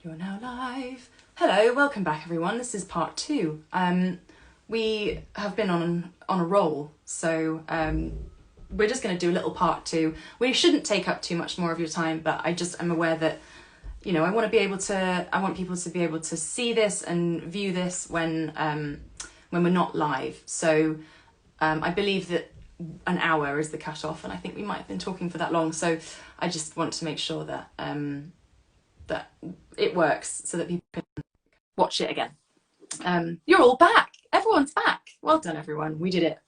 You're now live. Hello, welcome back everyone. This is part two. We have been on a roll, so we're just going to do a little part two. We shouldn't take up too much more of your time, but I just am aware that, you know, I want people to be able to see this and view this when we're not live. So I believe that an hour is the cut-off, and I think we might have been talking for that long. So I just want to make sure that that it works so that people can watch it again. You're all back. Everyone's back. Well done, everyone. We did it.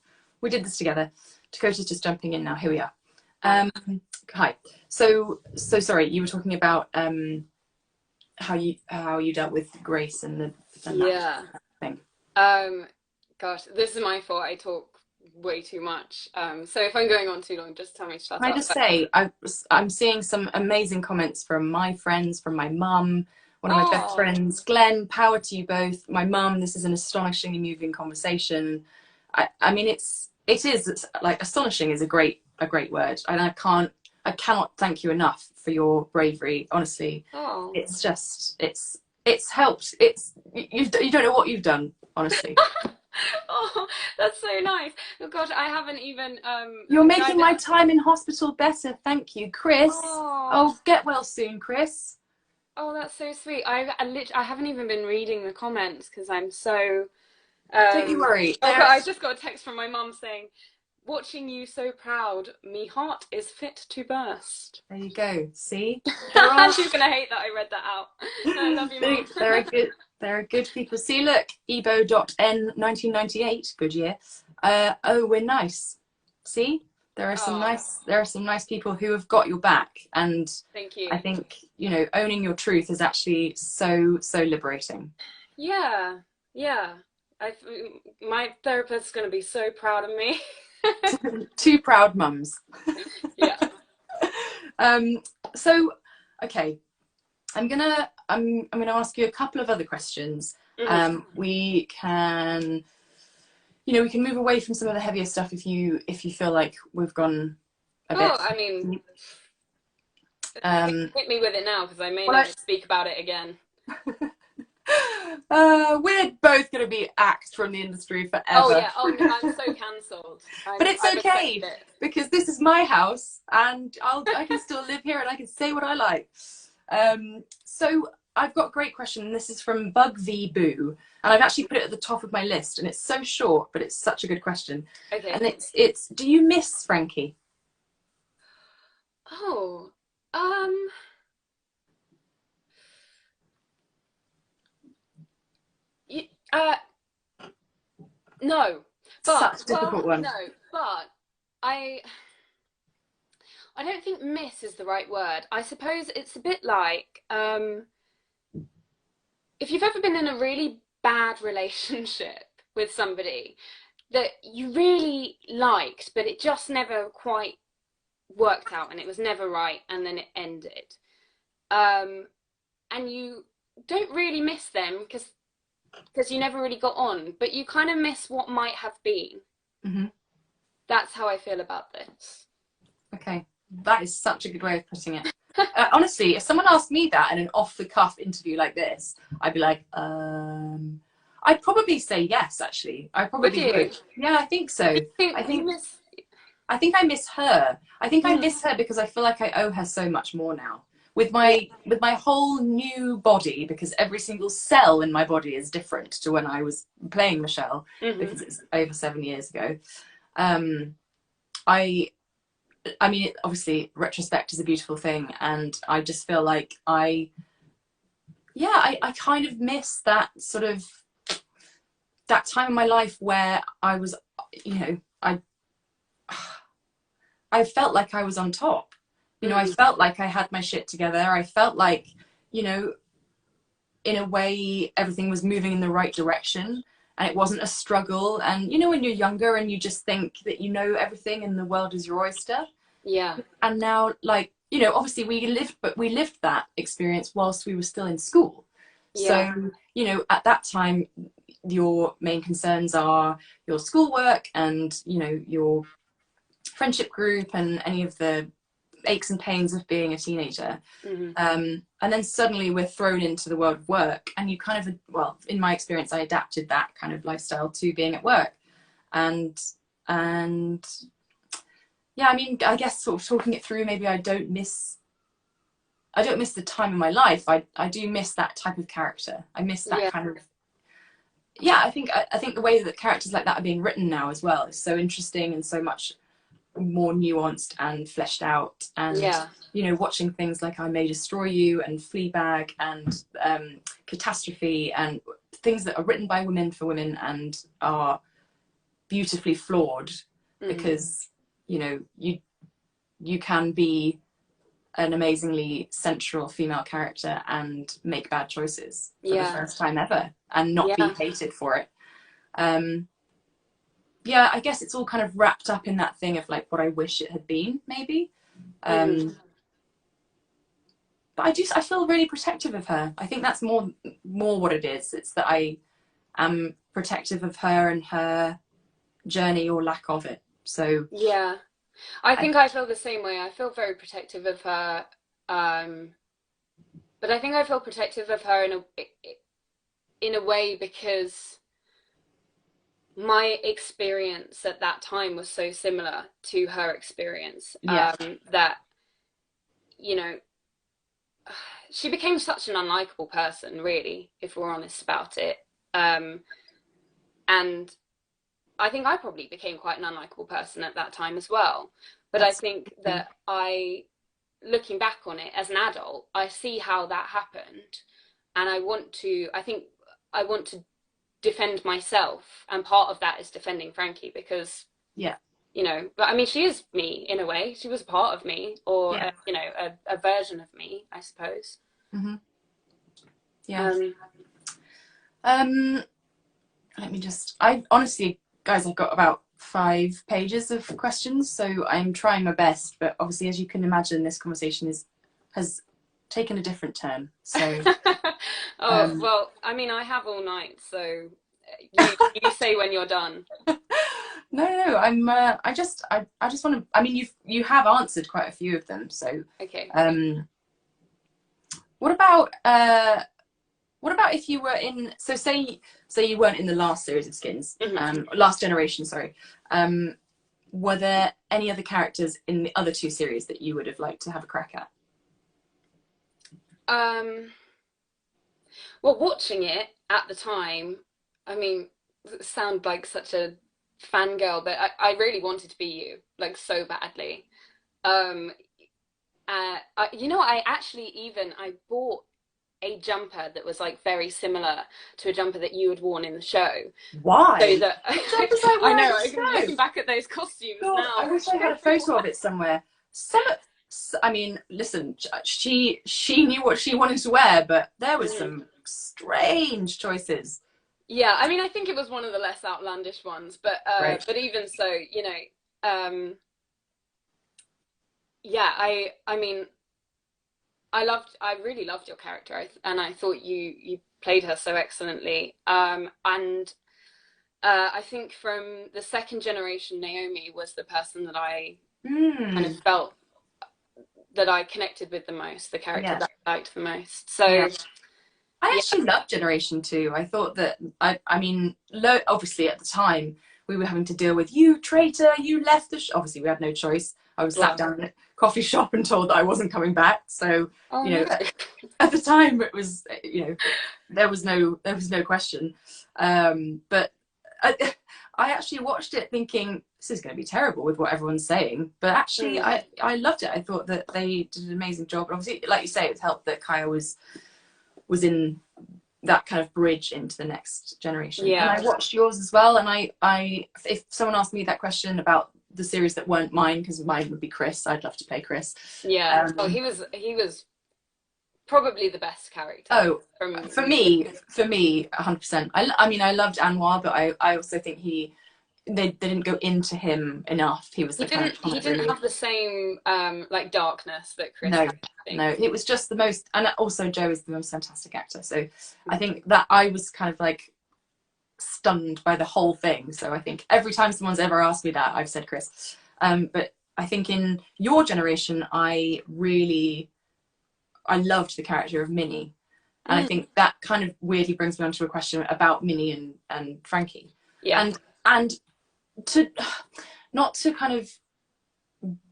We did this together. Dakota's just jumping in now. Here we are. Hi. So sorry. You were talking about how you dealt with grace and Yeah. that thing. Gosh, this is my fault. I talk way too much. So if I'm going on too long, just tell me to shut Can I up. just say, I'm seeing some amazing comments from my friends, from my mum, one of my best Oh, friends, Glenn. Power to you both. My mum. This is an astonishingly moving conversation. I mean, it's like astonishing is a great word, and I cannot thank you enough for your bravery. Honestly, oh. it's just it's helped. You don't know what you've done. Honestly. Oh, that's so nice. Oh gosh, I haven't even You're making tried my it. time in hospital better. Thank you, Chris. Oh, Oh, get well soon, Chris. oh, that's so sweet. I haven't even been reading the comments because I'm so Don't you worry. oh God, I just got a text from my mum saying, "Watching you so proud, me heart is fit to burst." There you go. See, there are She's gonna hate that I read that out. No, I love you, mum. there are good people. See, look, Ebo.N 1998, good year. Oh, we're nice. See, Oh, there are some nice people who have got your back, and thank you. I think, you know, owning your truth is actually so liberating. Yeah, yeah. I my therapist's gonna be so proud of me. Two proud mums. Yeah. Um, so, okay, I'm gonna ask you a couple of other questions. Hmm. We can, you know, we can move away from some of the heavier stuff if you feel like we've gone a Oh, bit I mean, deep. hit me with it now because I may Well, never speak about it again. we're both gonna be axed from the industry Oh forever, yeah. Oh no, I'm so cancelled. but it's I respect okay it. because this is my house and I can still live here and I can say what I like. So I've got a great question, and this is from Bug V Boo, and I've actually put it at the top of my list, and it's so short, but it's such a good question. And Okay. it's do you miss Frankie? Oh, um, y no, but Such a difficult one. no, but I I don't think miss is the right word. I suppose it's a bit like if you've ever been in a really bad relationship with somebody that you really liked, but it just never quite worked out and it was never right, and then it ended. Um, and you don't really miss them because you never really got on, but you kind of miss what might have been. Hmm. That's how I feel about this. Okay, that is such a good way of putting it. Honestly, if someone asked me that in an off-the-cuff interview like this, I'd be like, I'd probably say yes. Actually, I Would probably you? would. Yeah, I think so. I You think miss. I miss her. I think I Mm, miss her because I feel like I owe her so much more now. With yeah. my whole new body, because every single cell in my body is different to when I was playing Michelle, Hmm. because it's over 7 years ago. Um, I I mean, obviously, retrospect is a beautiful thing, and I just feel like I kind of miss that sort of that time in my life where I was, you know, I felt like I was on top. You know, I Mm, felt like I had my shit together. I felt like, you know, in a way, everything was moving in the right direction and it wasn't a struggle. And, you know, when you're younger and you just think that you know everything and the world is your oyster. yeah. And now, like, you know, obviously we lived that experience whilst we were still in school. Yeah. So, you know, at that time, your main concerns are your schoolwork and, you know, your friendship group and any of the aches and pains of being a teenager. Mm-hmm. And then suddenly we're thrown into the world of work, and you kind of, well, in my experience, I adapted that kind of lifestyle to being at work. And yeah, I mean, I guess sort of talking it through, maybe I don't miss the time in my life. I do miss that type of character. I miss that kind of, I think the way that characters like that are being written now as well is so interesting and so much more nuanced and fleshed out. And you know, watching things like I May Destroy You and Fleabag and Catastrophe, and things that are written by women for women and are beautifully flawed, because you know, you can be an amazingly central female character and make bad choices for the first time ever and not be hated for it. I guess it's all kind of wrapped up in that thing of like what I wish it had been, maybe. But I feel really protective of her. I think that's more what it is. It's that I am protective of her and her journey or lack of it. So yeah, I think I feel the same way. I feel very protective of her, but I think I feel protective of her in a way because my experience at that time was so similar to her experience, that, you know, she became such an unlikable person, really, if we're honest about it. And I think I probably became quite an unlikable person at that time as well. But I think that looking back on it as an adult, I see how that happened. And I want to defend myself. And part of that is defending Frankie because, you know, but I mean, she is me in a way. She was a part of me, or, you know, a version of me, I suppose. Let me just, I honestly, guys, I've got about 5 pages of questions, so I'm trying my best, but obviously, as you can imagine, this conversation has taken a different turn. So well, I mean, I have all night, so you say when you're done. No, I just want to, I mean, you have answered quite a few of them, so okay. What about if you were in, so say you weren't in the last series of Skins, last generation, sorry. Were there any other characters in the other 2 series that you would have liked to have a crack at? Well, watching it at the time, I mean, it sound like such a fangirl, but I really wanted to be you, like, so badly. You know, I bought a jumper that was like very similar to a jumper that you had worn in the show. Why? So that I know, I'm looking back at those costumes God, now. I wish I had a photo of it somewhere. I mean, listen, she knew what she wanted to wear, but there was some strange choices. Yeah, I mean, I think it was one of the less outlandish ones, but but even so, you know, I mean, I really loved your character, and I thought you played her so excellently. And I think from the second generation, Naomi was the person that I kind of felt that I connected with the most, the character that I liked the most. So I actually loved Generation 2. I thought that, I mean, obviously at the time we were having to deal with, you traitor, you left the obviously we had no choice. I was sat down in a coffee shop and told that I wasn't coming back. So, you know, at the time it was, you know, there was no question. But I actually watched it thinking, this is going to be terrible with what everyone's saying. But actually, I loved it. I thought that they did an amazing job. And obviously, like you say, it helped that Kaya was in that kind of bridge into the next generation. And I watched yours as well. And I if someone asked me that question about the series that weren't mine, because mine would be Chris, I'd love to play Chris. Well, he was probably the best character. Oh, for me 100%. I mean, I loved Anwar, but I also think they didn't go into him enough. He didn't have the same like darkness that Chris had. No, it was just the most, and also Joe is the most fantastic actor. So I think that I was kind of like stunned by the whole thing. So I think every time someone's ever asked me that, I've said Chris. But I think in your generation, I loved the character of Minnie. And I think that kind of weirdly brings me on to a question about Minnie and Frankie. Yeah. And to not to kind of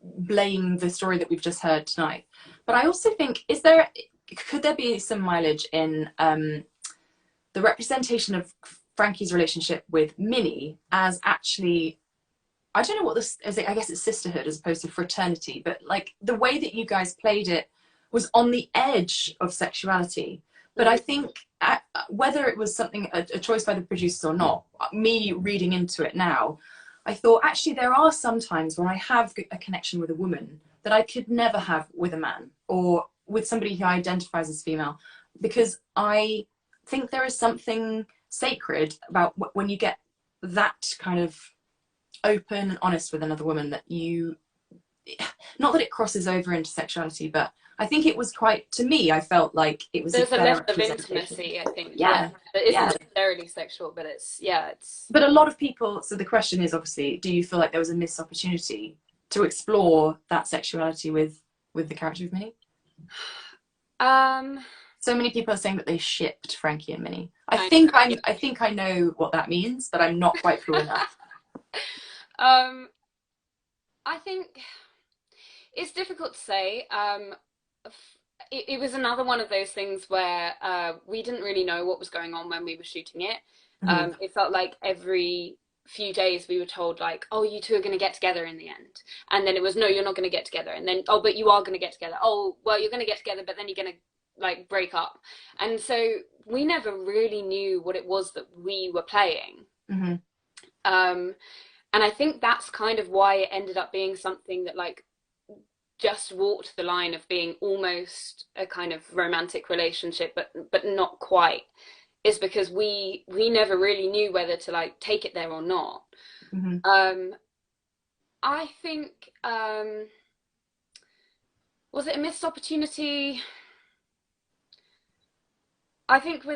blame the story that we've just heard tonight, but I also think, could there be some mileage in the representation of Frankie's relationship with Minnie as actually, I don't know what this is, I guess it's sisterhood as opposed to fraternity, but like the way that you guys played it was on the edge of sexuality. But I think whether it was something, a choice by the producers or not, me reading into it now, I thought actually there are some times when I have a connection with a woman that I could never have with a man or with somebody who identifies as female, because I think there is something sacred about when you get that kind of open and honest with another woman, that you, not that it crosses over into sexuality, but I think it was quite, to me, I felt like it was there's a a fair level of intimacy, I think. Yeah. It isn't necessarily sexual, but it's but a lot of people, so the question is obviously, do you feel like there was a missed opportunity to explore that sexuality with the character of Minnie? So many people are saying that they shipped Frankie and Minnie. I think I know what that means, but I'm not quite sure enough. I think it's difficult to say. It was another one of those things where we didn't really know what was going on when we were shooting it. It felt like every few days we were told like, oh, you two are going to get together in the end, and then it was, no, you're not going to get together, and then, oh, but you are going to get together, oh, well, you're going to get together, but then you're going to like break up. And so we never really knew what it was that we were playing. And I think that's kind of why it ended up being something that like just walked the line of being almost a kind of romantic relationship, but not quite, is because we never really knew whether to like take it there or not. I think was it a missed opportunity? I think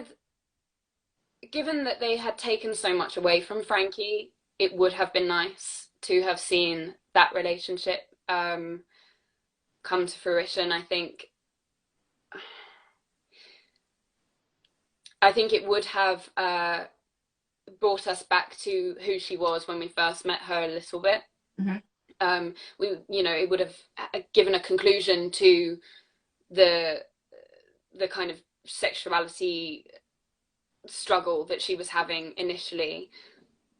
given that they had taken so much away from Frankie, it would have been nice to have seen that relationship come to fruition. I think it would have brought us back to who she was when we first met her a little bit. It would have given a conclusion to the kind of sexuality struggle that she was having initially,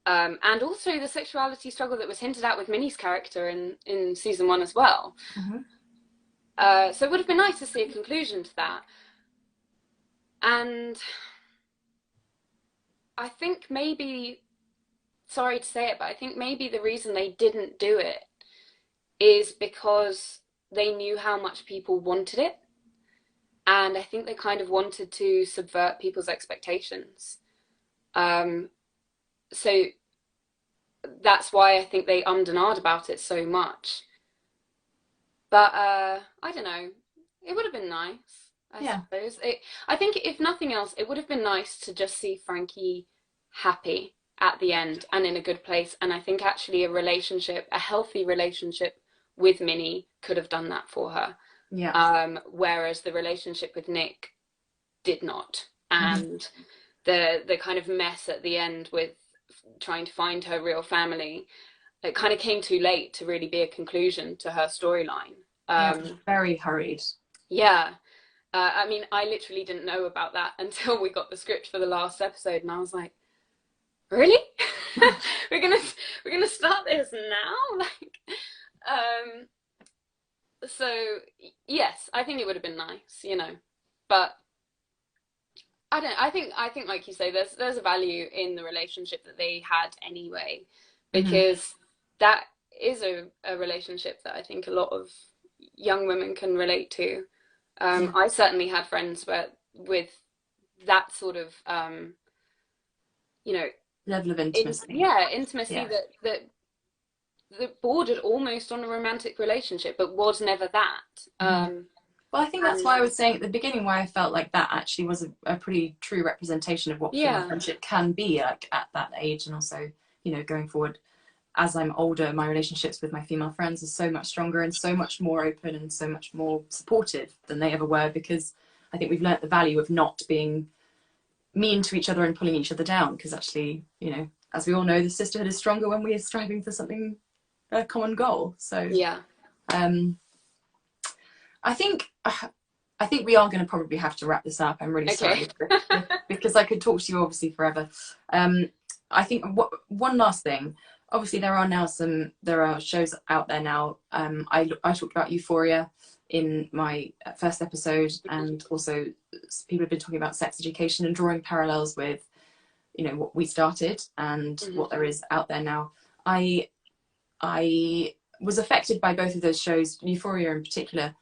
and also the sexuality struggle that was hinted at with Minnie's character in season 1 as well. So it would have been nice to see a conclusion to that. And I think maybe, sorry to say it, but I think maybe the reason they didn't do it is because they knew how much people wanted it. And I think they kind of wanted to subvert people's expectations. So that's why I think they ummed and ahed about it so much. But I don't know. It would have been nice, I suppose. I think if nothing else, it would have been nice to just see Frankie happy at the end and in a good place. And I think actually a healthy relationship with Minnie could have done that for her. Whereas the relationship with Nick did not. And the kind of mess at the end with trying to find her real family, it kind of came too late to really be a conclusion to her storyline. Very hurried. I mean, I literally didn't know about that until we got the script for the last episode, and I was like, really? we're gonna start this now? Like, so yes, I think it would have been nice, but I think like you say, there's a value in the relationship that they had anyway, because that is a relationship that I think a lot of young women can relate to. I certainly had friends with that sort of level of intimacy. Intimacy that bordered almost on a romantic relationship, but was never that. Well, I think that's why I was saying at the beginning why I felt like that actually was a pretty true representation of what female friendship can be like at that age, and also going forward. as I'm older, my relationships with my female friends are so much stronger and so much more open and so much more supportive than they ever were, because I think we've learnt the value of not being mean to each other and pulling each other down, because actually, you know, as we all know, the sisterhood is stronger when we are striving for something, a common goal. So Yeah. I think we are going to probably have to wrap this up. I'm really Okay. sorry, because I could talk to you obviously forever. I think one last thing. Obviously, there are shows out there now. I talked about Euphoria in my first episode, and also people have been talking about sex education and drawing parallels with, you know, what we started and what there is out there now. I was affected by both of those shows, Euphoria in particular,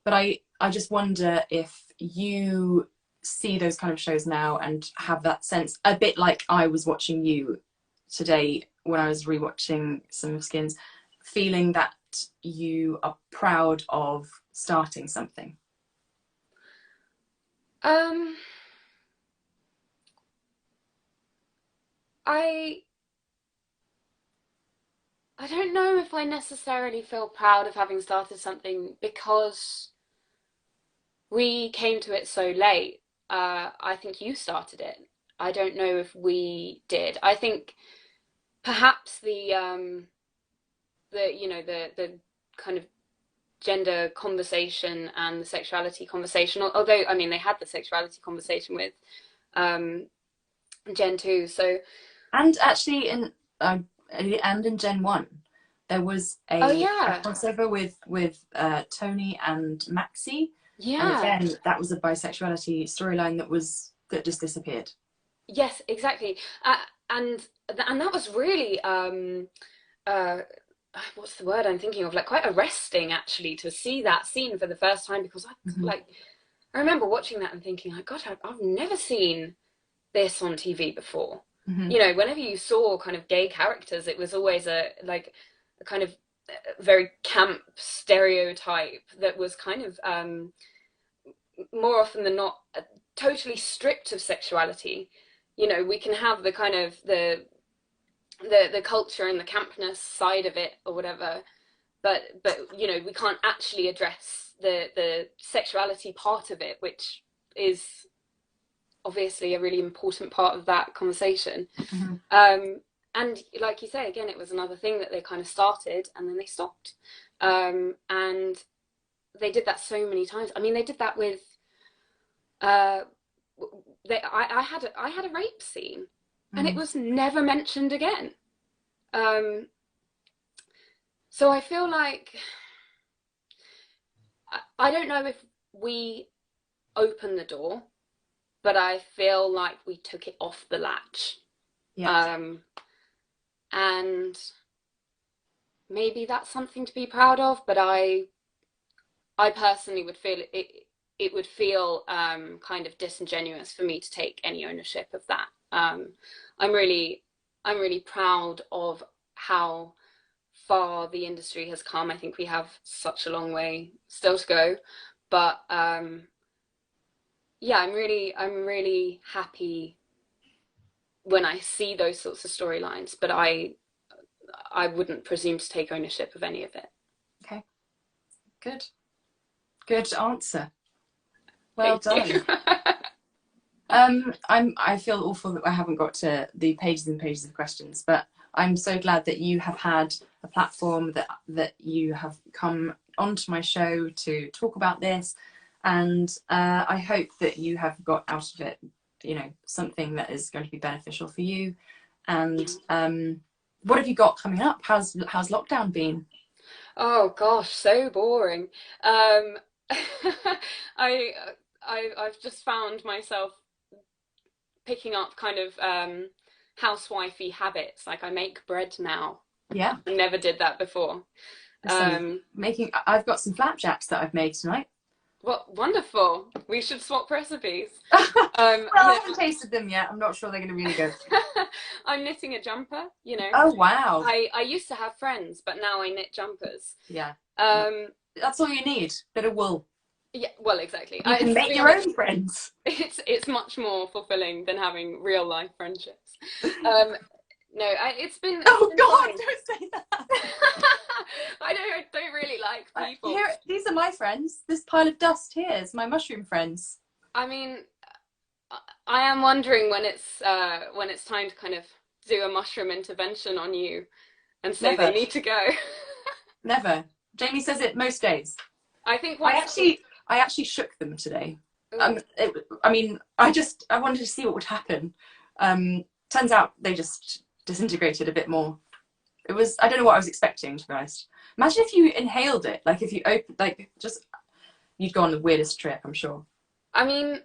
but I just wonder if you see those kind of shows now and have that sense, a bit like I was watching you today when I was rewatching some of Skins, feeling that you are proud of starting something. I don't know if I necessarily feel proud of having started something, because we came to it so late. I think you started it. I don't know if we did. I think perhaps the kind of gender conversation and the sexuality conversation, although I mean they had the sexuality conversation with Gen 2, so and actually in Gen 1 there was a crossover with Tony and Maxie. And again, that was a bisexuality storyline that just disappeared. Yes, exactly. And that was really what's the word I'm thinking of? Like, quite arresting, actually, to see that scene for the first time, because I remember watching that and thinking, like, God, I've never seen this on TV before. You know, whenever you saw kind of gay characters, it was always a kind of very camp stereotype that was kind of more often than not totally stripped of sexuality. You know, we can have the kind of the culture and the campness side of it or whatever, but you know, we can't actually address the sexuality part of it, which is obviously a really important part of that conversation. And like you say, again, it was another thing that they kind of started and then they stopped. And they did that so many times. I mean, they did that with I had a rape scene, and it was never mentioned again. So I feel like I don't know if we opened the door, but I feel like we took it off the latch. And maybe that's something to be proud of, but I personally would feel it would feel kind of disingenuous for me to take any ownership of that. I'm really proud of how far the industry has come. I think we have such a long way still to go, but yeah, I'm really happy when I see those sorts of storylines, but I wouldn't presume to take ownership of any of it. Okay, good answer. Well done. I feel awful that I haven't got to the pages and pages of questions, but I'm so glad that you have had a platform, that you have come onto my show to talk about this, and I hope that you have got out of it, you know, something that is going to be beneficial for you. And what have you got coming up? How's lockdown been? Oh gosh, so boring. I've just found myself picking up kind of housewifey habits. Like, I make bread now. Yeah, I never did that before. I've got some flapjacks that I've made tonight. What wonderful! We should swap recipes. Well, I haven't tasted them yet. I'm not sure they're going to be really good. I'm knitting a jumper, you know. Oh wow! I used to have friends, but now I knit jumpers. Yeah. That's all you need. Bit of wool. Yeah, well, exactly. You can make your own friends. It's much more fulfilling than having real life friendships. no, it's been Oh been God, fine. don't say that. I don't really like people. Here, these are my friends. This pile of dust here is my mushroom friends. I mean, I am wondering when it's time to kind of do a mushroom intervention on you and say they Never, need to go. never. Jamie says it most days. I think I once actually, I actually shook them today. ooh, I mean, I wanted to see what would happen. Turns out they just disintegrated a bit more. It was, I don't know what I was expecting, to be honest. Imagine if you inhaled it, like if you opened, like just, you'd go on the weirdest trip, I'm sure. I mean,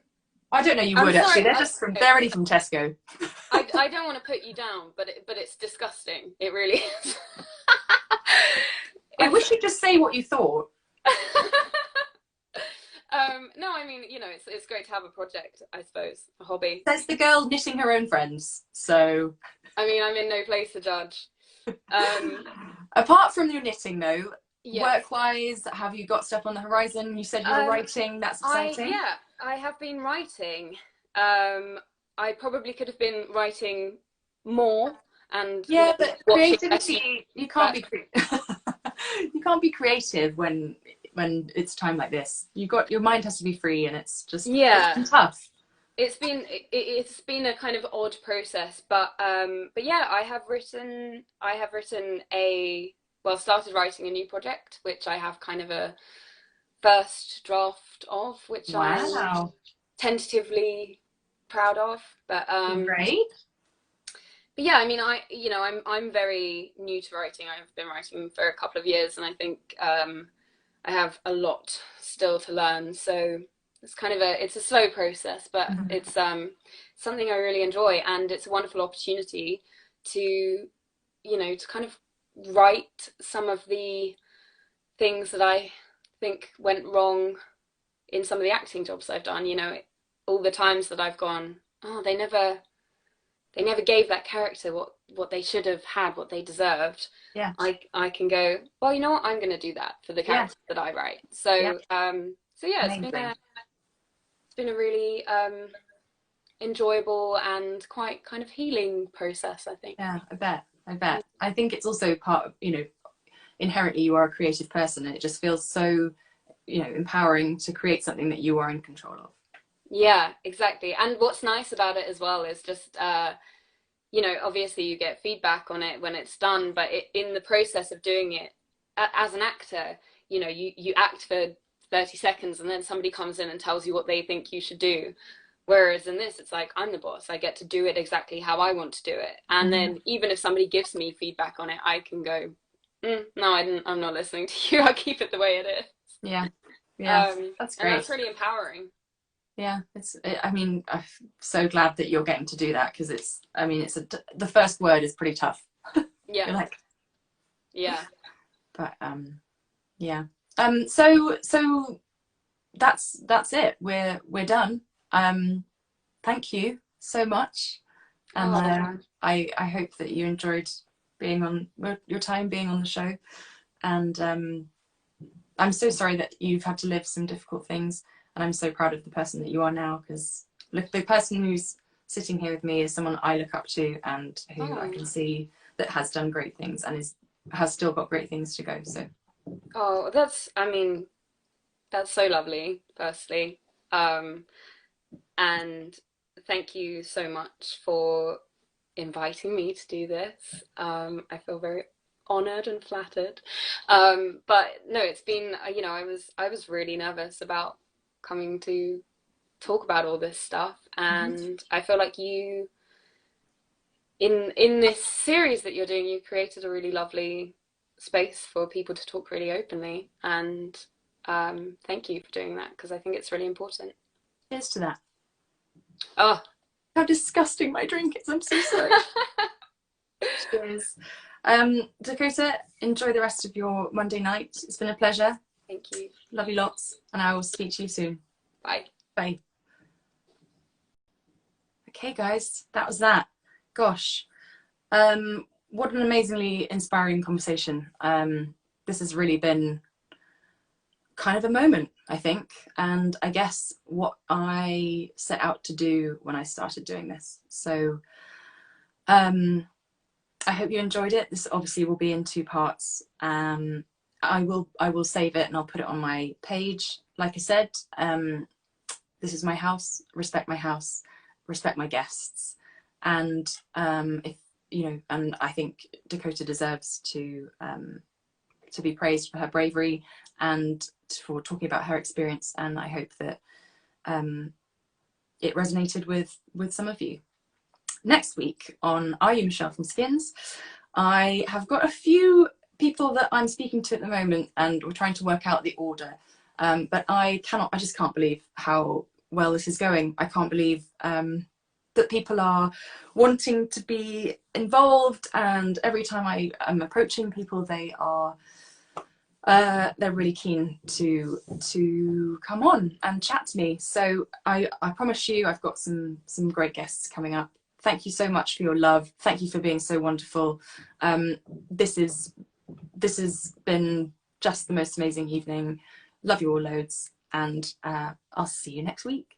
I don't know, you I'm would actually. sorry. They're already from Tesco. I don't want to put you down, but it's disgusting. It really is. I wish you'd just say what you thought. No, I mean, you know, it's great to have a project, I suppose, a hobby. There's the girl knitting her own friends, so. I mean, I'm in no place to judge. Apart from your knitting though, Yes. work-wise, have you got stuff on the horizon? You said you were writing, that's exciting. I have been writing. I probably could have been writing more and Yeah, but watching creativity, you can't be you can't be creative when it's time like this. Your mind has to be free, and it's just yeah. it's been tough. It's been a kind of odd process, but yeah, I have written started writing a new project, which I have kind of a first draft of, which I'm Wow, tentatively proud of. But great. but yeah, I mean, I'm very new to writing. I've been writing for a couple of years, and I think I have a lot still to learn. So it's kind of it's a slow process, but it's something I really enjoy, and it's a wonderful opportunity to to kind of write some of the things that I think went wrong in some of the acting jobs I've done. All the times that I've gone, oh, they never gave that character what they should have had, what they deserved. Yeah. I can go, well, you know what, I'm going to do that for the character that I write. So yeah, it's been a really enjoyable and quite kind of healing process, I think. Yeah, I bet. I think it's also part of, inherently you are a creative person, and it just feels so, empowering to create something that you are in control of. Yeah, exactly. And what's nice about it as well is just obviously you get feedback on it when it's done, but in the process of doing it as an actor, you act for 30 seconds and then somebody comes in and tells you what they think you should do. Whereas in this, it's like, I'm the boss. I get to do it exactly how I want to do it. And then even if somebody gives me feedback on it, I can go, no, I'm not listening to you. I'll keep it the way it is. Yeah. That's great. And that's really empowering. Yeah, I'm so glad that you're getting to do that, because the first word is pretty tough. Yeah. You're like, yeah. But yeah. So that's it. We're done. Thank you so much, and I hope that you enjoyed being on your time being on the show, and I'm so sorry that you've had to live some difficult things. And I'm so proud of the person that you are now, because look, the person who's sitting here with me is someone I look up to, and who I can see that has done great things and has still got great things to go. So. Oh, that's so lovely, firstly. And thank you so much for inviting me to do this. I feel very honored and flattered. But no, it's been, I was really nervous about coming to talk about all this stuff, and I feel like you in this series that you're doing, you created a really lovely space for people to talk really openly, and thank you for doing that, because I think it's really important. Cheers to that. Oh, how disgusting my drink is. I'm so sorry. Cheers. Dakota, enjoy the rest of your Monday night. It's been a pleasure. Thank you. Love you lots, and I will speak to you soon. Bye. Bye. Okay, guys, that was that. Gosh, what an amazingly inspiring conversation. This has really been kind of a moment, I think, and I guess what I set out to do when I started doing this. So I hope you enjoyed it. This obviously will be in 2 parts. I will save it and I'll put it on my page. Like I said, this is my house. Respect my house. Respect my guests. And if you know, and I think Dakota deserves to be praised for her bravery and for talking about her experience. And I hope that it resonated with some of you. Next week on Are You Michelle from Skins, I have got a few people that I'm speaking to at the moment, and we're trying to work out the order. But I just can't believe how well this is going. I can't believe that people are wanting to be involved, and every time I am approaching people, they're really keen to come on and chat to me. So I promise you, I've got some great guests coming up. Thank you so much for your love. Thank you for being so wonderful. This has been just the most amazing evening. Love you all loads, and I'll see you next week.